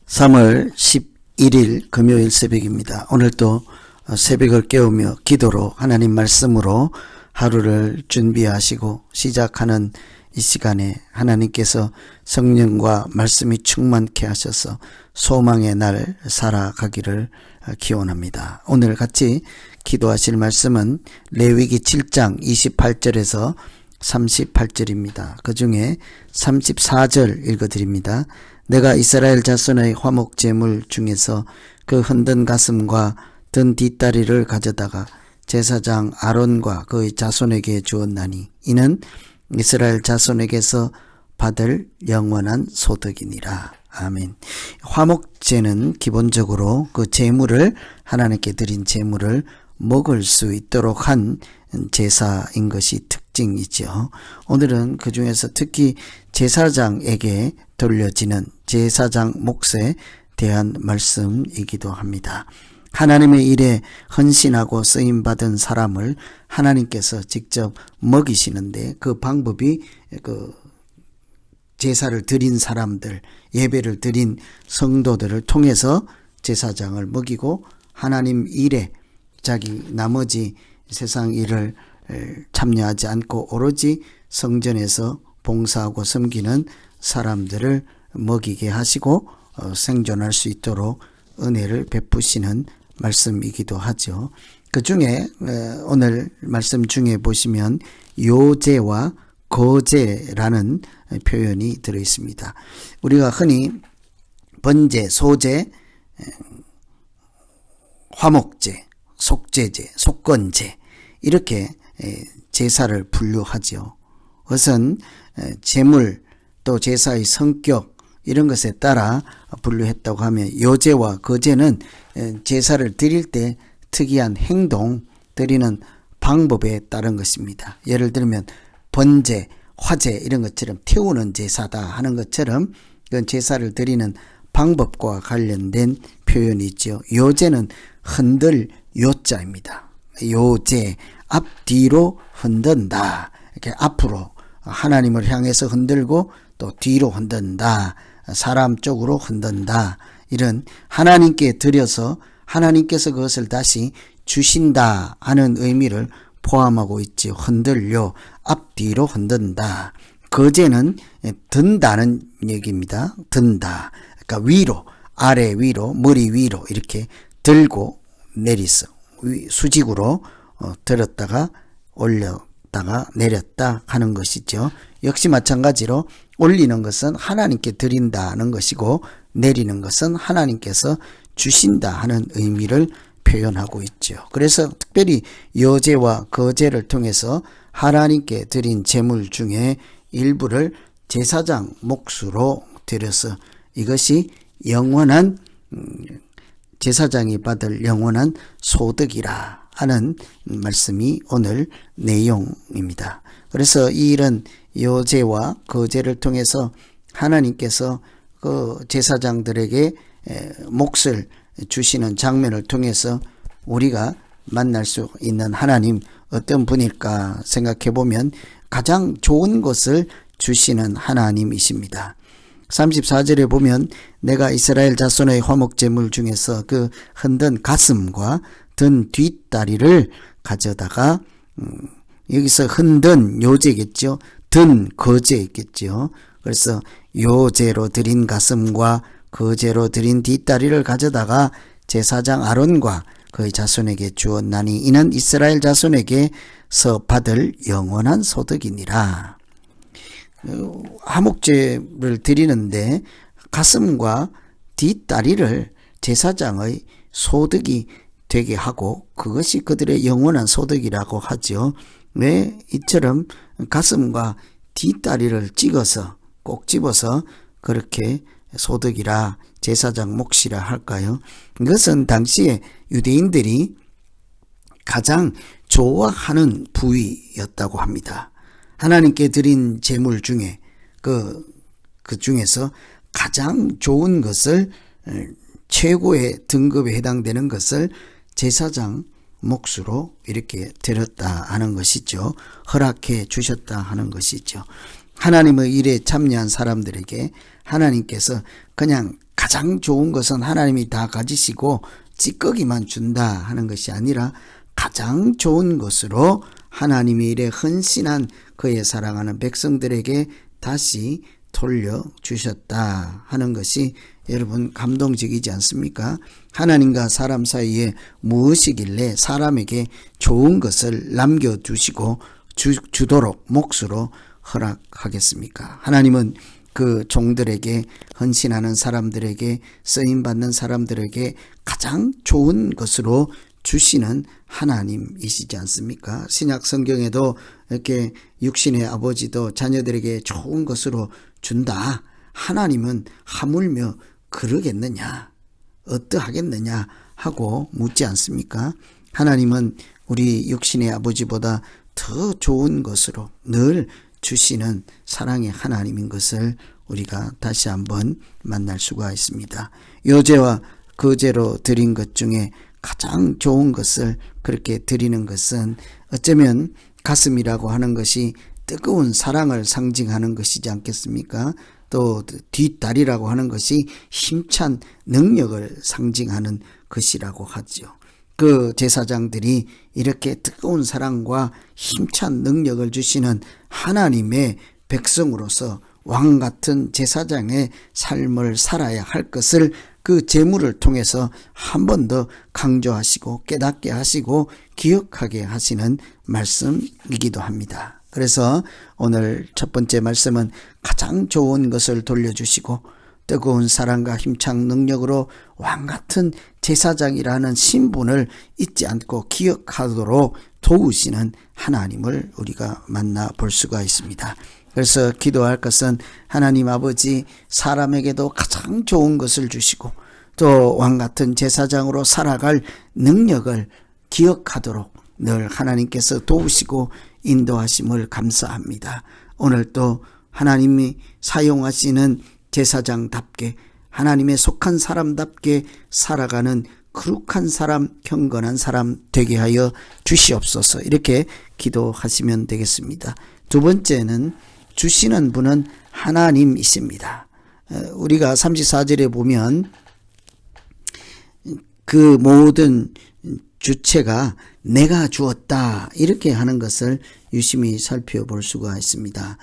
3월 11일 금요일 새벽입니다. 오늘도 새벽을 깨우며 기도로 하나님 말씀으로 하루를 준비하시고 시작하는 이 시간에 하나님께서 성령과 말씀이 충만케 하셔서 소망의 날 살아가기를 기원합니다. 오늘 같이 기도하실 말씀은 레위기 7장 28절에서 38절입니다. 그 중에 34절 읽어드립니다. 내가 이스라엘 자손의 화목 제물 중에서 그 흔든 가슴과 든 뒷다리를 가져다가 제사장 아론과 그의 자손에게 주었나니 이는 이스라엘 자손에게서 받을 영원한 소득이니라. 아멘. 화목제는 기본적으로 그 제물을 하나님께 드린 제물을 먹을 수 있도록 한 제사인 것이 특징이죠. 오늘은 그 중에서 특히 제사장에게 돌려지는 제사장 몫에 대한 말씀이기도 합니다. 하나님의 일에 헌신하고 쓰임받은 사람을 하나님께서 직접 먹이시는데 그 방법이 제사를 드린 사람들, 예배를 드린 성도들을 통해서 제사장을 먹이고 하나님 일에 자기 나머지 세상 일을 참여하지 않고 오로지 성전에서 봉사하고 섬기는 사람들을 먹이게 하시고 생존할 수 있도록 은혜를 베푸시는 말씀이기도 하죠. 그 중에 오늘 말씀 중에 보시면 요제와 거제라는 표현이 들어있습니다. 우리가 흔히 번제, 소제, 화목제, 속제제, 속건제 이렇게 제사를 분류하죠. 그것은 제물 또 제사의 성격 이런 것에 따라 분류했다고 하면 요제와 거제는 제사를 드릴 때 특이한 행동, 드리는 방법에 따른 것입니다. 예를 들면 번제, 화제 이런 것처럼 태우는 제사다 하는 것처럼 그건 제사를 드리는 방법과 관련된 표현이죠. 요제는 흔들 요자입니다. 요제, 앞뒤로 흔든다. 이렇게 앞으로 하나님을 향해서 흔들고 또 뒤로 흔든다. 사람 쪽으로 흔든다. 이런 하나님께 드려서 하나님께서 그것을 다시 주신다 하는 의미를 포함하고 있지. 흔들려 앞뒤로 흔든다. 거제는 든다는 얘기입니다. 든다. 그러니까 위로, 아래 위로, 머리 위로 이렇게 들고 내리서 수직으로 들었다가 올렸다가 내렸다 하는 것이죠. 역시 마찬가지로 올리는 것은 하나님께 드린다는 것이고 내리는 것은 하나님께서 주신다 하는 의미를 표현하고 있죠. 그래서 특별히 요제와 거제를 통해서 하나님께 드린 제물 중에 일부를 제사장 몫으로 드려서 이것이 영원한 제사장이 받을 영원한 소득이라 하는 말씀이 오늘 내용입니다. 그래서 이 일은 요제와 거제를 통해서 하나님께서 그 제사장들에게 몫을 주시는 장면을 통해서 우리가 만날 수 있는 하나님 어떤 분일까 생각해 보면 가장 좋은 것을 주시는 하나님이십니다. 34절에 보면 내가 이스라엘 자손의 화목제물 중에서 그 흔든 가슴과 든 뒷다리를 가져다가 여기서 흔든 요제겠죠. 든 거제겠죠. 그래서 요제로 드린 가슴과 거제로 드린 뒷다리를 가져다가 제사장 아론과 그의 자손에게 주었나니 이는 이스라엘 자손에게서 받을 영원한 소득이니라. 화목제를 드리는데 가슴과 뒷다리를 제사장의 소득이 되게 하고 그것이 그들의 영원한 소득이라고 하죠. 왜 이처럼 가슴과 뒷다리를 찍어서 꼭 집어서 그렇게 소득이라 제사장 몫이라 할까요? 이것은 당시에 유대인들이 가장 좋아하는 부위였다고 합니다. 하나님께 드린 제물 중에 그 중에서 가장 좋은 것을 최고의 등급에 해당되는 것을 제사장 몫으로 이렇게 드렸다 하는 것이죠. 허락해 주셨다 하는 것이죠. 하나님의 일에 참여한 사람들에게 하나님께서 그냥 가장 좋은 것은 하나님이 다 가지시고 찌꺼기만 준다 하는 것이 아니라 가장 좋은 것으로 하나님의 일에 헌신한 그의 사랑하는 백성들에게 다시 돌려주셨다 하는 것이 여러분 감동적이지 않습니까? 하나님과 사람 사이에 무엇이길래 사람에게 좋은 것을 남겨두시고 주도록 몫으로 허락하겠습니까? 하나님은 그 종들에게, 헌신하는 사람들에게, 쓰임받는 사람들에게 가장 좋은 것으로 주시는 하나님이시지 않습니까? 신약 성경에도 이렇게 육신의 아버지도 자녀들에게 좋은 것으로 준다. 하나님은 하물며 그러겠느냐, 어떠하겠느냐 하고 묻지 않습니까? 하나님은 우리 육신의 아버지보다 더 좋은 것으로 늘 주시는 사랑의 하나님인 것을 우리가 다시 한번 만날 수가 있습니다. 요제와 거제로 드린 것 중에 가장 좋은 것을 그렇게 드리는 것은 어쩌면 가슴이라고 하는 것이 뜨거운 사랑을 상징하는 것이지 않겠습니까? 또 뒷다리라고 하는 것이 힘찬 능력을 상징하는 것이라고 하죠. 그 제사장들이 이렇게 뜨거운 사랑과 힘찬 능력을 주시는 하나님의 백성으로서 왕 같은 제사장의 삶을 살아야 할 것을 그 제물을 통해서 한 번 더 강조하시고 깨닫게 하시고 기억하게 하시는 말씀이기도 합니다. 그래서 오늘 첫 번째 말씀은 가장 좋은 것을 돌려주시고 뜨거운 사랑과 힘찬 능력으로 왕같은 제사장이라는 신분을 잊지 않고 기억하도록 도우시는 하나님을 우리가 만나볼 수가 있습니다. 그래서 기도할 것은 하나님 아버지, 사람에게도 가장 좋은 것을 주시고 또 왕같은 제사장으로 살아갈 능력을 기억하도록 늘 하나님께서 도우시고 인도하심을 감사합니다. 오늘 또 하나님이 사용하시는 제사장답게 하나님의 속한 사람답게 살아가는 거룩한 사람, 경건한 사람 되게 하여 주시옵소서. 이렇게 기도하시면 되겠습니다. 두 번째는 주시는 분은 하나님이십니다. 우리가 34절에 보면 그 모든 주체가 내가 주었다 이렇게 하는 것을 유심히 살펴볼 수가 있습니다.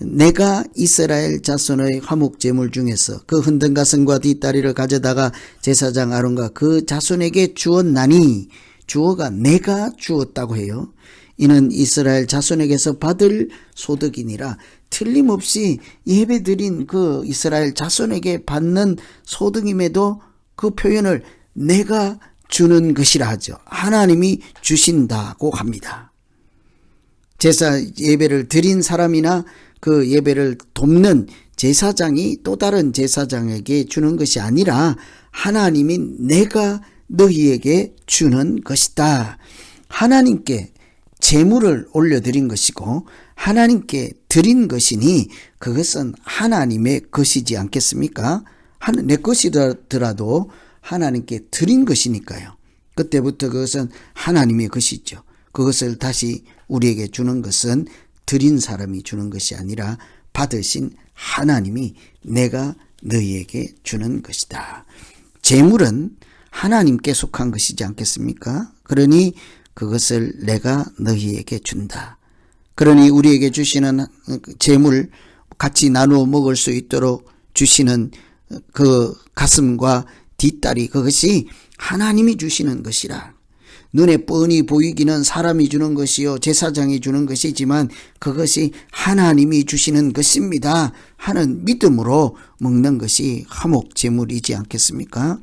내가 이스라엘 자손의 화목제물 중에서 그 흔든 가슴과 뒷다리를 가져다가 제사장 아론과 그 자손에게 주었나니, 주어가 내가 주었다고 해요. 이는 이스라엘 자손에게서 받을 소득이니라. 틀림없이 예배드린 그 이스라엘 자손에게 받는 소득임에도 그 표현을 내가 주는 것이라 하죠. 하나님이 주신다고 합니다. 제사 예배를 드린 사람이나 그 예배를 돕는 제사장이 또 다른 제사장에게 주는 것이 아니라 하나님이 내가 너희에게 주는 것이다. 하나님께 제물을 올려드린 것이고 하나님께 드린 것이니 그것은 하나님의 것이지 않겠습니까? 내 것이더라도 하나님께 드린 것이니까요. 그때부터 그것은 하나님의 것이죠. 그것을 다시 우리에게 주는 것은 드린 사람이 주는 것이 아니라 받으신 하나님이 내가 너희에게 주는 것이다. 제물은 하나님께 속한 것이지 않겠습니까? 그러니 그것을 내가 너희에게 준다. 그러니 우리에게 주시는 제물 같이 나누어 먹을 수 있도록 주시는 그 가슴과 뒷다리, 그것이 하나님이 주시는 것이라. 눈에 뻔히 보이기는 사람이 주는 것이요 제사장이 주는 것이지만 그것이 하나님이 주시는 것입니다 하는 믿음으로 먹는 것이 화목제물이지 않겠습니까?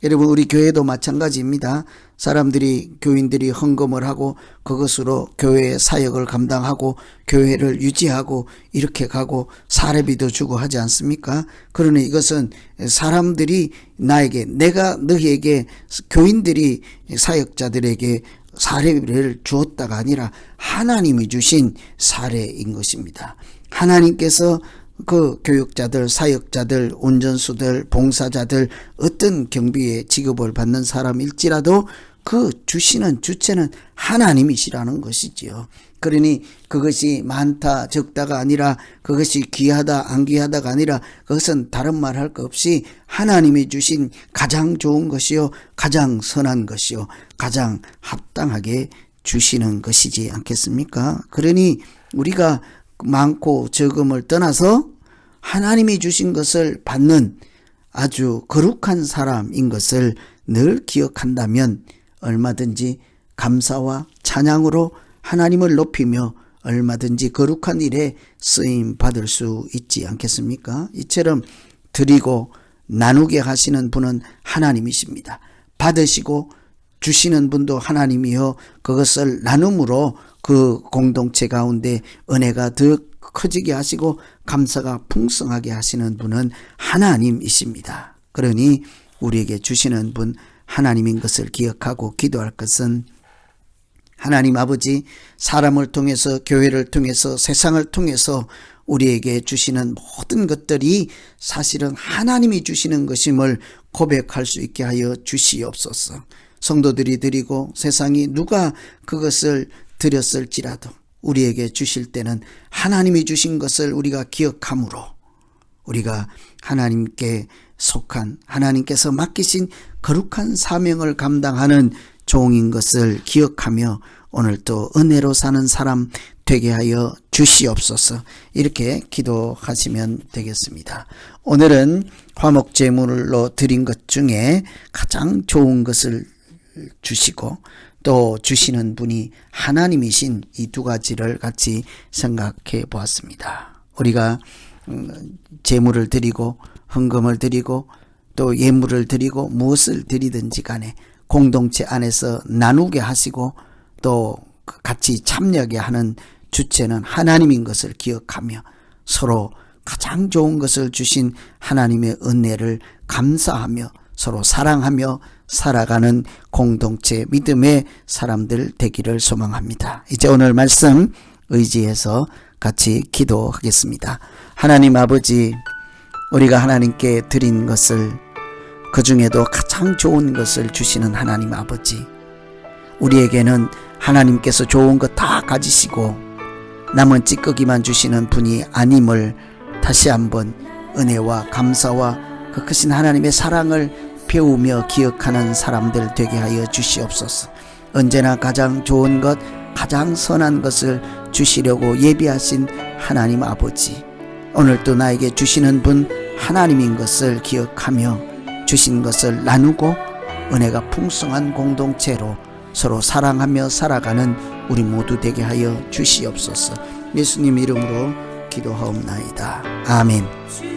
여러분, 우리 교회도 마찬가지입니다. 사람들이, 교인들이 헌금을 하고 그것으로 교회의 사역을 감당하고 교회를 유지하고 이렇게 가고 사례비도 주고 하지 않습니까? 그러니 이것은 사람들이 나에게, 내가 너희에게, 교인들이 사역자들에게 사례비를 주었다가 아니라 하나님이 주신 사례인 것입니다. 하나님께서 그 교육자들, 사역자들, 운전수들, 봉사자들, 어떤 경비의 직업을 받는 사람일지라도 그 주시는 주체는 하나님이시라는 것이지요. 그러니 그것이 많다 적다가 아니라, 그것이 귀하다 안 귀하다가 아니라, 그것은 다른 말 할 것 없이 하나님이 주신 가장 좋은 것이요, 가장 선한 것이요, 가장 합당하게 주시는 것이지 않겠습니까? 그러니 우리가 많고 적음을 떠나서 하나님이 주신 것을 받는 아주 거룩한 사람인 것을 늘 기억한다면 얼마든지 감사와 찬양으로 하나님을 높이며 얼마든지 거룩한 일에 쓰임 받을 수 있지 않겠습니까? 이처럼 드리고 나누게 하시는 분은 하나님이십니다. 받으시고 주시는 분도 하나님이요, 그것을 나눔으로 그 공동체 가운데 은혜가 더 커지게 하시고 감사가 풍성하게 하시는 분은 하나님이십니다. 그러니 우리에게 주시는 분 하나님인 것을 기억하고 기도할 것은, 하나님 아버지, 사람을 통해서, 교회를 통해서, 세상을 통해서 우리에게 주시는 모든 것들이 사실은 하나님이 주시는 것임을 고백할 수 있게 하여 주시옵소서. 성도들이 드리고 세상이 누가 그것을 드렸을지라도 우리에게 주실 때는 하나님이 주신 것을 우리가 기억함으로, 우리가 하나님께 속한, 하나님께서 맡기신 거룩한 사명을 감당하는 종인 것을 기억하며 오늘도 은혜로 사는 사람 되게 하여 주시옵소서. 이렇게 기도하시면 되겠습니다. 오늘은 화목제물로 드린 것 중에 가장 좋은 것을 주시고 또 주시는 분이 하나님이신 이 두 가지를 같이 생각해 보았습니다. 우리가 제물을 드리고 헌금을 드리고 또 예물을 드리고 무엇을 드리든지 간에 공동체 안에서 나누게 하시고 또 같이 참여하게 하는 주체는 하나님인 것을 기억하며 서로 가장 좋은 것을 주신 하나님의 은혜를 감사하며 서로 사랑하며 살아가는 공동체 믿음의 사람들 되기를 소망합니다. 이제 오늘 말씀 의지해서 같이 기도하겠습니다. 하나님 아버지, 우리가 하나님께 드린 것을, 그 중에도 가장 좋은 것을 주시는 하나님 아버지, 우리에게는 하나님께서 좋은 것 다 가지시고 남은 찌꺼기만 주시는 분이 아님을 다시 한번 은혜와 감사와 그 크신 하나님의 사랑을 배우며 기억하는 사람들 되게 하여 주시옵소서. 언제나 가장 좋은 것, 가장 선한 것을 주시려고 예비하신 하나님 아버지, 오늘도 나에게 주시는 분 하나님인 것을 기억하며 주신 것을 나누고 은혜가 풍성한 공동체로 서로 사랑하며 살아가는 우리 모두 되게 하여 주시옵소서. 예수님 이름으로 기도하옵나이다. 아멘.